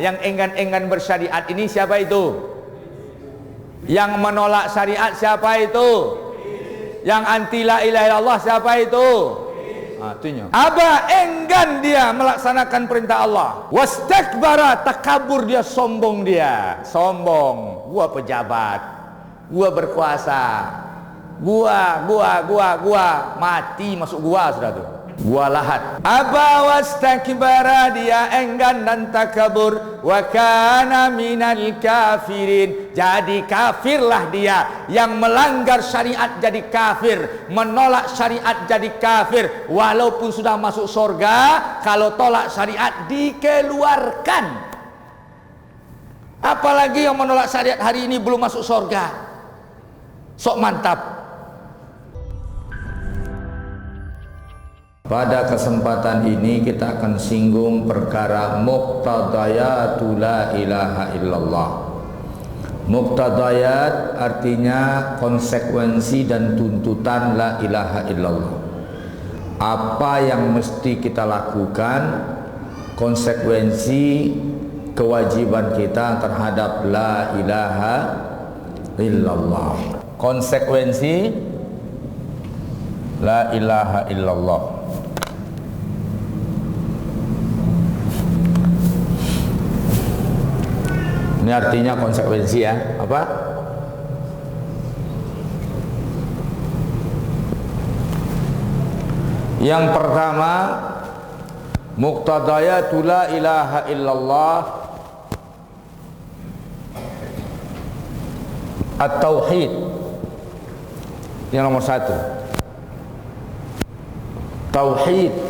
Yang enggan-enggan bersyariat ini siapa itu? Yang menolak syariat siapa itu? Yang anti la ilaha illallah siapa itu? Artinya aba, enggan dia melaksanakan perintah Allah. Wastakbara, takabur dia, sombong dia. Sombong, gua pejabat, gua berkuasa, gua mati masuk gua sudah tuh. Gua lahat. Aba wastakbara, dia enggan dan takabur. Wa kana minal kafirin, jadi kafirlah dia. Yang melanggar syariat jadi kafir, menolak syariat jadi kafir. Walaupun sudah masuk surga, kalau tolak syariat dikeluarkan. Apalagi yang menolak syariat hari ini belum masuk surga. Sok mantap. Pada kesempatan ini kita akan singgung perkara muqtadayatul la ilaha illallah. Muqtadayat artinya konsekuensi dan tuntutan la ilaha illallah. Apa yang mesti kita lakukan, konsekuensi kewajiban kita terhadap la ilaha illallah. Konsekuensi la ilaha illallah. Ini artinya konsekuensi ya. Apa? Yang pertama, muqtadayatul la ilaha illallah at-tauhid. Yang nomor satu, tauhid.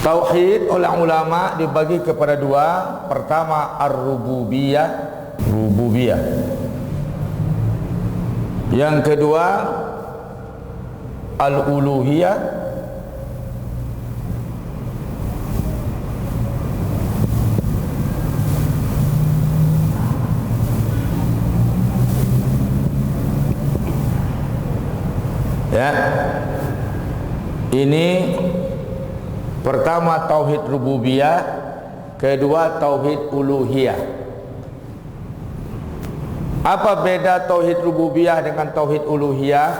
Tauhid oleh ulama dibagi kepada dua. Pertama ar-rububiyah, rububiyah. Yang kedua al-uluhiyah. Ya. Ini pertama tauhid rububiyah, kedua tauhid uluhiyah. Apa beda tauhid rububiyah dengan tauhid uluhiyah?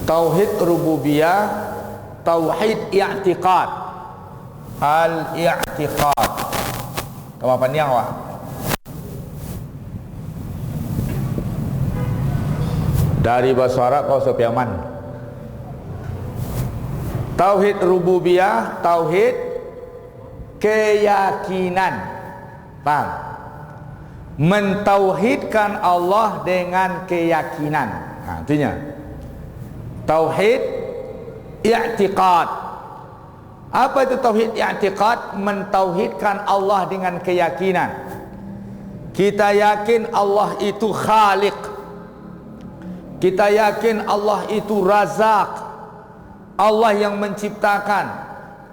Tauhid rububiyah tauhid i'tiqad. Al-i'tiqad. Kamu apa nih awak? Dari bahasa Arab kau sepiaman. Tauhid rububiyah, tauhid keyakinan. Paham? Mentauhidkan Allah dengan keyakinan. Artinya tauhid i'tiqad. Apa itu tauhid i'tiqad? Mentauhidkan Allah dengan keyakinan. Kita yakin Allah itu khaliq. Kita yakin Allah itu razak. Allah yang menciptakan,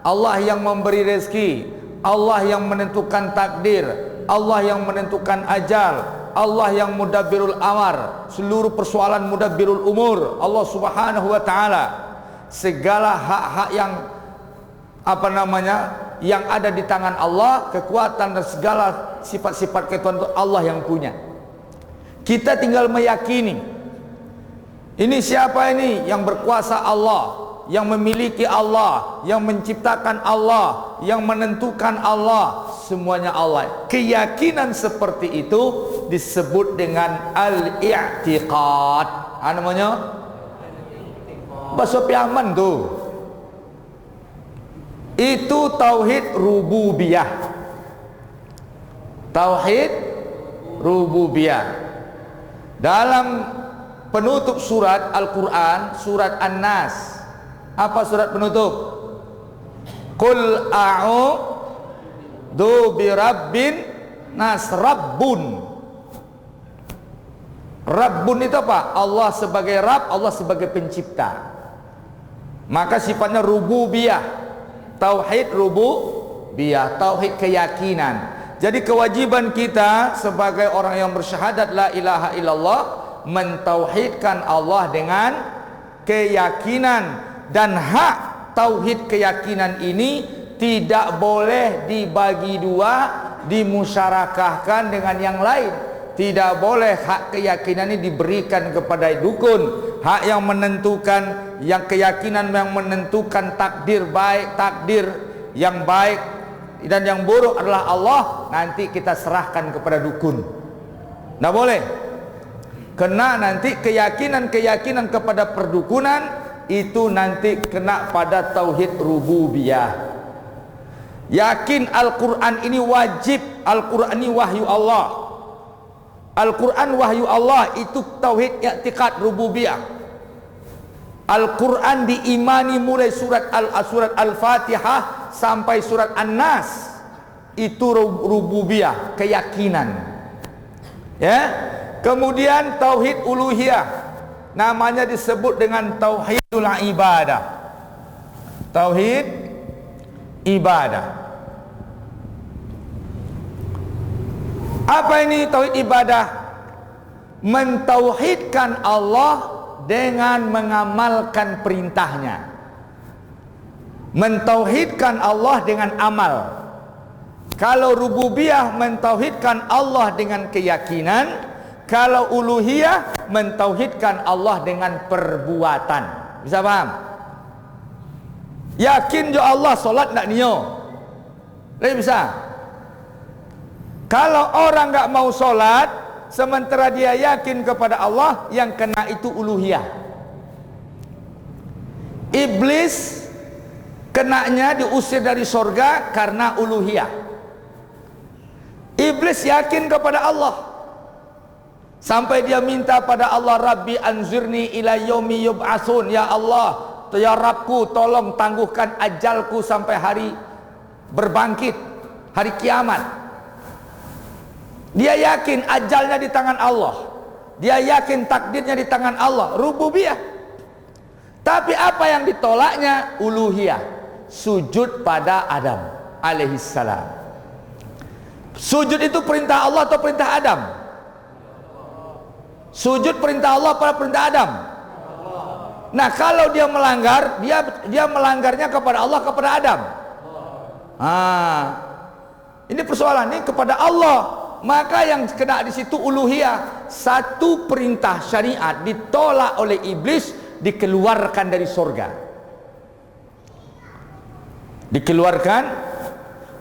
Allah yang memberi rezeki, Allah yang menentukan takdir, Allah yang menentukan ajal, Allah yang mudabbirul amar, seluruh persoalan mudabbirul umur, Allah Subhanahu wa taala. Segala hak-hak yang yang ada di tangan Allah, kekuatan dan segala sifat-sifat ketuhanan Allah yang punya. Kita tinggal meyakini. Ini siapa ini? Yang berkuasa Allah, yang memiliki Allah, yang menciptakan Allah, yang menentukan Allah, semuanya Allah. Keyakinan seperti itu disebut dengan al-i'tiqad. Apa namanya? Bahasa piaman tuh. Itu tauhid rububiyah. Tauhid rububiyah. Dalam penutup surat Al-Quran, surat An-Nas, apa surat penutup? Qul a'udzu birabbin nas. Rabbun. Rabbun itu apa? Allah sebagai Rabb, Allah sebagai pencipta. Maka sifatnya rububiyah. Tauhid rububiyah, tauhid keyakinan. Jadi kewajiban kita sebagai orang yang bersyahadat la ilaha illallah, mentauhidkan Allah dengan keyakinan. Dan hak tauhid keyakinan ini tidak boleh dibagi dua, dimusyarakahkan dengan yang lain. Tidak boleh hak keyakinan ini diberikan kepada dukun. Hak yang menentukan, yang keyakinan yang menentukan takdir baik, takdir yang baik dan yang buruk adalah Allah. Nanti kita serahkan kepada dukun. Tidak boleh. Kena nanti keyakinan kepada perdukunan itu nanti kena pada tauhid rububiyah. Yakin Al-Quran ini wajib, Al-Quran ini wahyu Allah. Al-Quran wahyu Allah, itu tauhid i'tiqad rububiyah. Al-Quran diimani mulai surat Al-Fatihah sampai surat An-Nas, itu rububiyah, keyakinan. Ya. Kemudian tauhid uluhiyah, namanya disebut dengan tauhidul ibadah. Tauhid ibadah. Apa ini tauhid ibadah? Mentauhidkan Allah dengan mengamalkan perintahnya. Mentauhidkan Allah dengan amal. Kalau rububiyah, mentauhidkan Allah dengan keyakinan. Kalau uluhiyah, mentauhidkan Allah dengan perbuatan. Bisa paham? Yakin jo Allah, solat tak niyo. Bisa? Kalau orang nggak mau sholat, sementara dia yakin kepada Allah, yang kena itu uluhiyah. Iblis kenanya diusir dari sorga karena uluhiyah. Iblis yakin kepada Allah, sampai dia minta pada Allah, Rabbi anzirni ila yaumi yub'atsun. Ya Allah, ya Rabbku, tolong tangguhkan ajalku sampai hari berbangkit, hari kiamat. Dia yakin ajalnya di tangan Allah. Dia yakin takdirnya di tangan Allah, rububiyah. Tapi apa yang ditolaknya? Uluhiyah. Sujud pada Adam alaihissalam. Sujud itu perintah Allah atau perintah Adam? Sujud perintah Allah pada perintah Adam. Nah, kalau dia melanggar, dia melanggarnya kepada Allah, kepada Adam. Ini persoalan ini kepada Allah. Maka yang kena di situ uluhiyah. Satu perintah syariat ditolak oleh iblis, dikeluarkan dari surga. Dikeluarkan.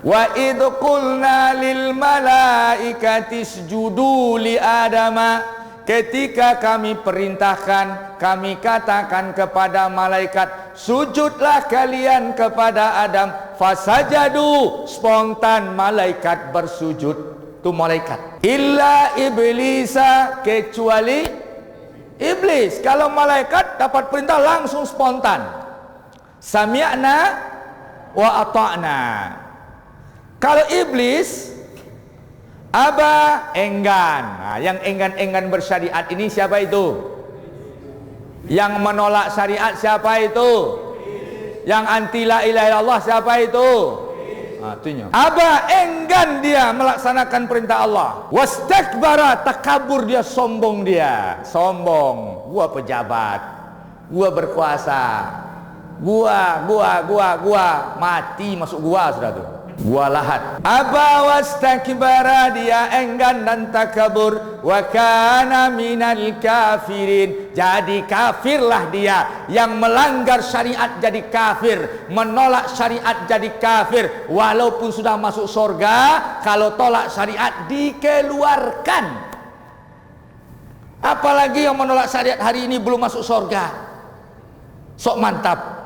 Wa idh qulna lil malaikati isjudu li adama. Ketika kami perintahkan, kami katakan kepada malaikat, sujudlah kalian kepada Adam. Fasajadu, spontan malaikat bersujud. Itu malaikat. Illa iblisa, kecuali iblis. Kalau malaikat dapat perintah langsung spontan. Sami'na wa ata'na. Kalau iblis aba, enggan. Nah, yang enggan-enggan bersyariat ini siapa itu? Yang menolak syariat siapa itu? Yang anti la ilaha illallah siapa itu? Artinya aba, enggan dia melaksanakan perintah Allah. Wastakbara, takabur dia, sombong dia. Sombong, gua pejabat, gua berkuasa, gua mati masuk gua sudah tuh. Gua lahat. Aba wastakbara, dia enggan dan takabur. Wa kana minal kafirin, jadi kafirlah dia. Yang melanggar syariat jadi kafir, menolak syariat jadi kafir. Walaupun sudah masuk surga, kalau tolak syariat dikeluarkan. Apalagi yang menolak syariat hari ini belum masuk surga, sok mantap.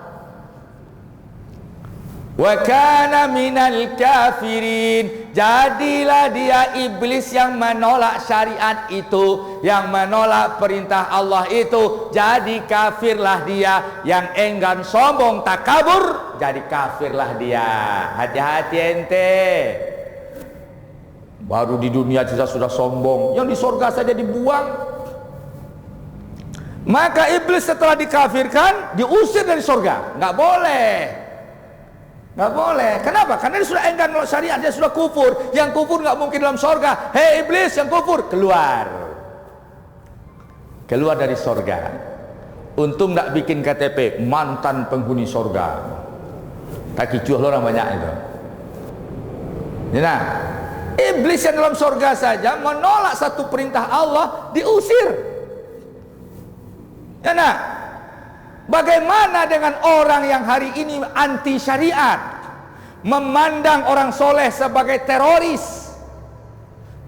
Wa kana minal kafirin, jadilah dia iblis yang menolak syariat itu, yang menolak perintah Allah itu, jadi kafirlah dia. Yang enggan, sombong, takabur, jadi kafirlah dia. Hati-hati ente. Baru di dunia sudah sombong, yang di surga saja dibuang. Maka iblis setelah dikafirkan diusir dari surga. Nggak boleh. Nggak boleh. Kenapa? Karena dia sudah enggan menolak syariat, dia sudah kufur. Yang kufur nggak mungkin dalam surga. Hei iblis yang kufur, keluar. Keluar dari surga. Untung nggak bikin KTP mantan penghuni surga. Tak kicuh lo orang banyak itu. Nah, iblis yang dalam surga saja menolak satu perintah Allah, diusir. Ya nah, bagaimana dengan orang yang hari ini anti syariat, memandang orang soleh sebagai teroris,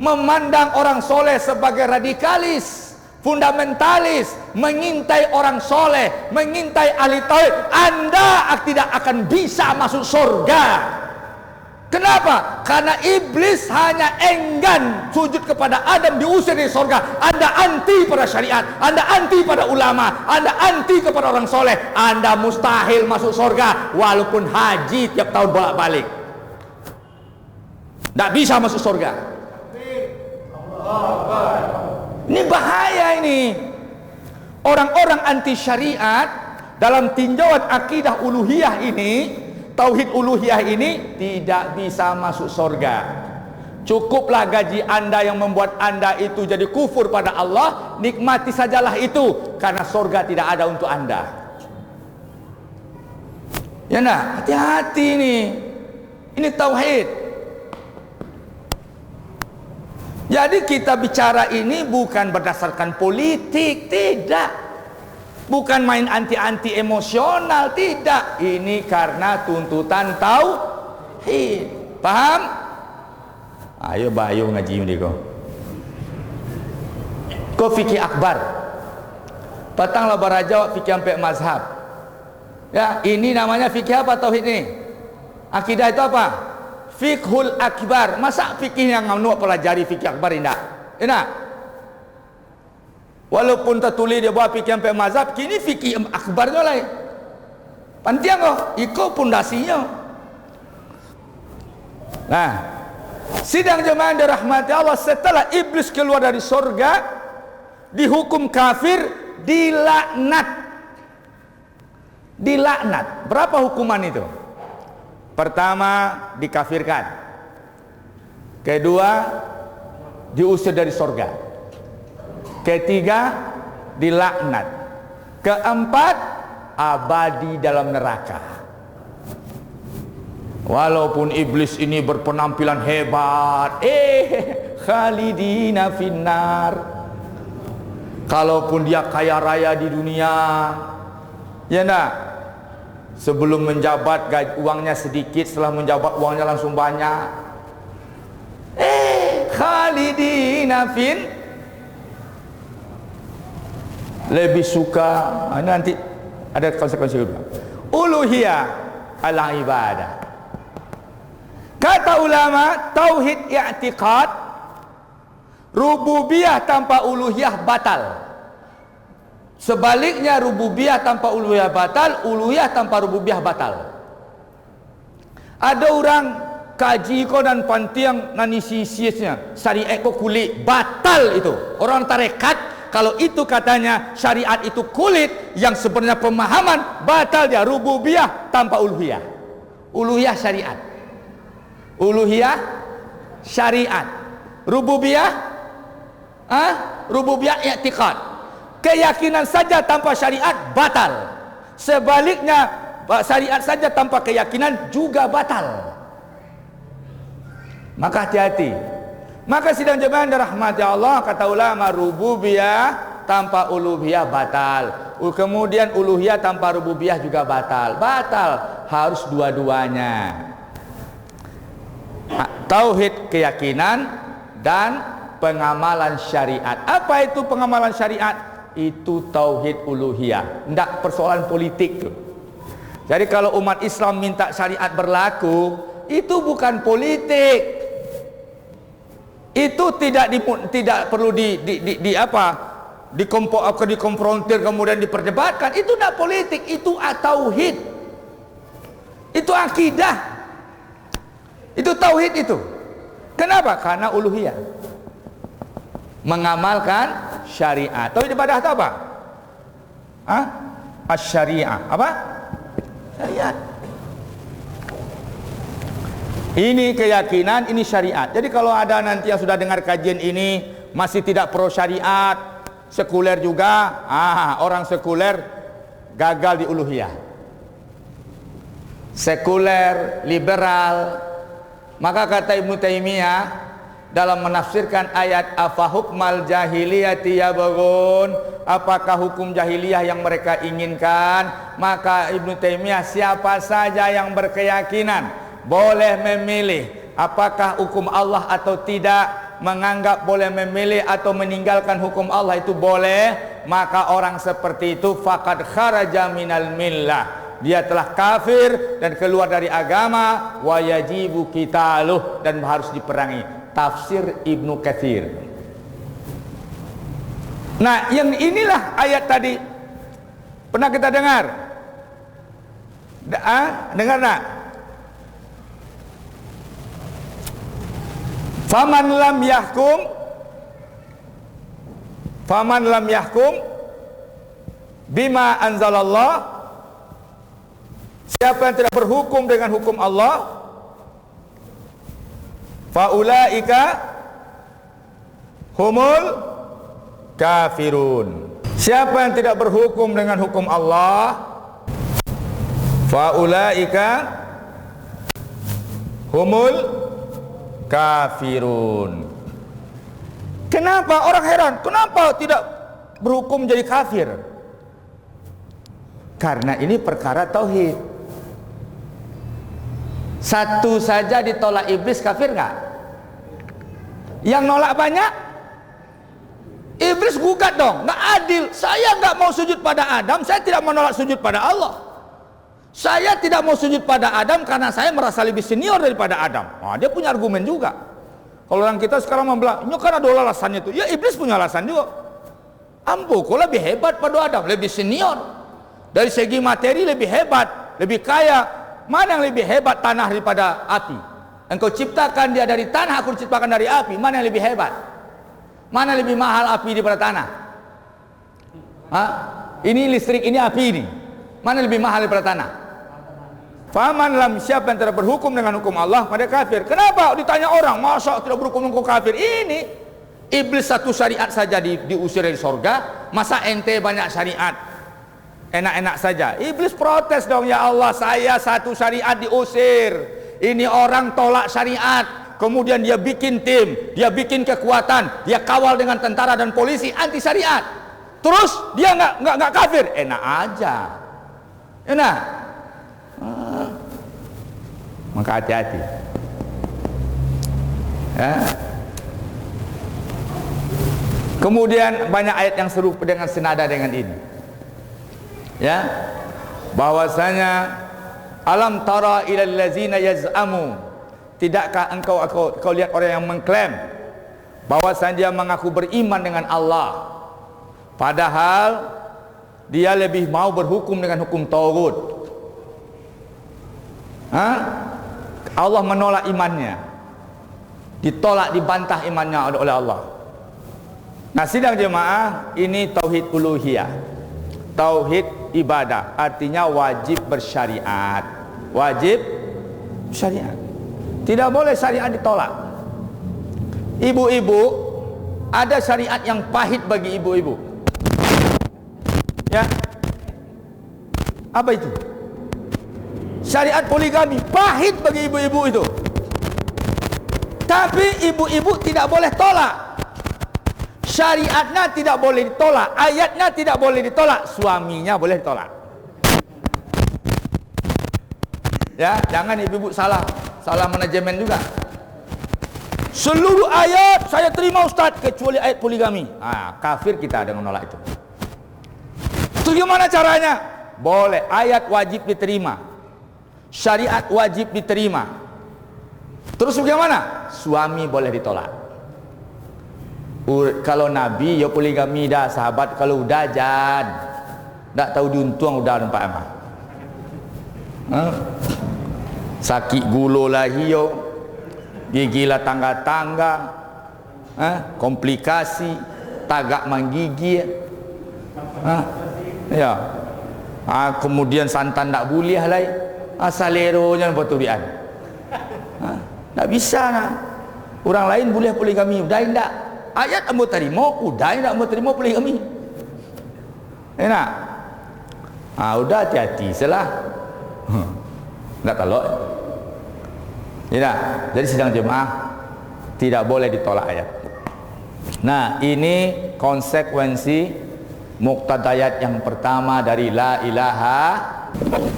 memandang orang soleh sebagai radikalis, fundamentalis, mengintai orang soleh, mengintai ahli tauhid? Anda tidak akan bisa masuk surga. Kenapa? Karena iblis hanya enggan sujud kepada Adam, diusir dari surga. Anda anti pada syariat, Anda anti pada ulama, Anda anti kepada orang soleh. Anda mustahil masuk surga walaupun haji tiap tahun bolak-balik. Tidak bisa masuk surga. Ini bahaya ini. Orang-orang anti syariat dalam tinjauan akidah uluhiyah ini, tauhid uluhiyah ini, tidak bisa masuk surga. Cukuplah gaji Anda yang membuat Anda itu jadi kufur pada Allah, nikmati sajalah itu, karena surga tidak ada untuk Anda. Ya nah, hati-hati ini. Ini tauhid. Jadi kita bicara ini bukan berdasarkan politik, tidak. Bukan main anti-anti emosional, tidak. Ini karena tuntutan tauhid. Paham? Ayo bayu ngaji ini kau fikih akbar. Patanglah baraja fikih sampai mazhab. Ya, ini namanya fikih apa tauhid ini? Akidah itu apa? Fikhul akbar. Masa fikih yang kamu pelajari fikih akbar indah? Enak. Walaupun tertulis dia buat fikih sampai mazhab, kini fikih akbarnya lain. Pantiang kok, ikut pondasinya. Nah, sidang jemaah dirahmati Allah, setelah iblis keluar dari surga, dihukum kafir, dilaknat. Dilaknat. Berapa hukuman itu? Pertama, dikafirkan. Kedua, diusir dari surga. Ketiga, dilaknat. Keempat, abadi dalam neraka. Walaupun iblis ini berpenampilan hebat, khalidina finnar. Kalaupun dia kaya raya di dunia, ya enggak? Sebelum menjabat uangnya sedikit, setelah menjabat uangnya langsung banyak. Khalidina fin, lebih suka, nanti ada konsekuensi kedua, uluhiyah ala ibadah. Kata ulama, tauhid i'tiqad, rububiyah tanpa uluhiyah batal. Sebaliknya, rububiyah tanpa uluhiyah batal, uluhiyah tanpa rububiyah batal. Ada orang kaji ko dan pantiang nani sisiesnya syariat ko kulit, batal itu. Orang tarekat, kalau itu katanya syariat itu kulit, yang sebenarnya pemahaman batal dia. Rububiyah tanpa uluhiyah. Uluhiyah syariat, uluhiyah syariat. Rububiyah rububiyah i'tiqad. Keyakinan saja tanpa syariat batal. Sebaliknya, syariat saja tanpa keyakinan juga batal. Maka hati-hati. Maka sidang jemaah dirahmati Allah, kata ulama, rububiyah tanpa uluhiyah batal. Kemudian uluhiyah tanpa rububiyah juga batal. Batal, harus dua-duanya. Tauhid keyakinan dan pengamalan syariat. Apa itu pengamalan syariat? Itu tauhid uluhiyah. Tidak persoalan politik tuh. Jadi kalau umat Islam minta syariat berlaku, itu bukan politik. Itu tidak perlu dikonfrontir kemudian diperdebatkan. Itu tidak politik, itu tauhid, itu akidah, itu tauhid itu. Kenapa? Karena uluhiyah, mengamalkan syariat. Tauhid ibadah itu apa? Asy-syariah. Apa? Syariat. Ini keyakinan, ini syariat. Jadi kalau ada nanti yang sudah dengar kajian ini masih tidak pro syariat, sekuler juga, orang sekuler gagal di uluhiyah. sekuler, liberal. Maka kata Ibnu Taimiyah dalam menafsirkan ayat afa hukmal jahiliyati yabghun, apakah hukum jahiliyah yang mereka inginkan, maka Ibnu Taimiyah, siapa saja yang berkeyakinan boleh memilih apakah hukum Allah atau tidak, menganggap boleh memilih atau meninggalkan hukum Allah itu boleh, maka orang seperti itu faqad kharaja minal millah, dia telah kafir dan keluar dari agama, wa yajibu qitaluh, dan harus diperangi. Tafsir Ibnu Katsir. Nah, yang inilah ayat tadi pernah kita dengar. Dengar nak? Faman lam yahkum bima anzalallah, siapa yang tidak berhukum dengan hukum Allah, faulaika humul kafirun. Siapa yang tidak berhukum dengan hukum Allah, faulaika humul kafirun. Kenapa orang heran? Kenapa tidak berhukum jadi kafir? Karena ini perkara tauhid. Satu saja ditolak iblis, kafir nggak? Yang nolak banyak, iblis gugat dong, nggak adil. Saya nggak mau sujud pada Adam, saya tidak menolak sujud pada Allah. Saya tidak mau sujud pada Adam karena saya merasa lebih senior daripada Adam. Nah, dia punya argumen juga. Kalau orang kita sekarang membelah, ini kan ada alasannya itu. Ya, iblis punya alasan juga. Ambo, kau lebih hebat pada Adam, lebih senior. Dari segi materi lebih hebat, lebih kaya. Mana yang lebih hebat, tanah daripada api? Engkau ciptakan dia dari tanah, aku ciptakan dari api. Mana yang lebih hebat? Mana lebih mahal api daripada tanah? Hah? Ini listrik, ini api ini. Mana lebih mahal daripada tanah? Faman lam, siapa yang tidak berhukum dengan hukum Allah, pada kafir. Kenapa ditanya orang, masa tidak berhukum dengan hukum kafir? Ini iblis satu syariat saja diusir dari sorga, masa ente banyak syariat enak-enak saja? Iblis protes dong, ya Allah, saya satu syariat diusir, ini orang tolak syariat, kemudian dia bikin tim, dia bikin kekuatan, dia kawal dengan tentara dan polisi anti syariat, terus dia nggak kafir? Enak aja, enak. Maka hati-hati ya. Kemudian banyak ayat yang serupa dengan senada dengan ini, ya, bahwasanya alam tara ilal ladzina yaz'amu, tidakkah engkau lihat orang yang mengklaim bahwasanya dia mengaku beriman dengan Allah, padahal dia lebih mau berhukum dengan hukum tauhid. Allah menolak imannya, ditolak, dibantah imannya oleh Allah. Nah, sidang jemaah, ini tauhid uluhiyah, tauhid ibadah, artinya wajib bersyariat, wajib syariat, tidak boleh syariat ditolak. Ibu-ibu, ada syariat yang pahit bagi ibu-ibu, ya. Apa itu? Syariat poligami pahit bagi ibu-ibu itu, tapi ibu-ibu tidak boleh tolak. Syariatnya tidak boleh ditolak, ayatnya tidak boleh ditolak, suaminya boleh ditolak. Ya, jangan ibu-ibu salah manajemen juga. Seluruh ayat saya terima Ustaz kecuali ayat poligami. Kafir kita dengan menolak itu. Terus gimana caranya? Boleh, ayat wajib diterima, syariat wajib diterima. Terus bagaimana? Suami boleh ditolak. Kalau Nabi ya poligami dah, sahabat kalau udah jad, tak tahu diuntung udah nampak emang. Sakit gulo lagi yo, gigilah tangga-tangga, komplikasi, tagak menggigi, ya. Kemudian santan tak boleh lagi. Asaleronya bertubian. Tak bisa nah. Orang lain boleh poligami, udah tidak. Ayat ambo terima, udah tidak ambo terima poligami. Enak. Udah hati-hati salah. Enggak telok. Ya, jadi sidang jemaah tidak boleh ditolak ayat. Nah, ini konsekuensi muqtadayat yang pertama dari la ilaha.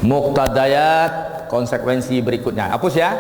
Muqtadayat konsekuensi berikutnya. Hapus ya.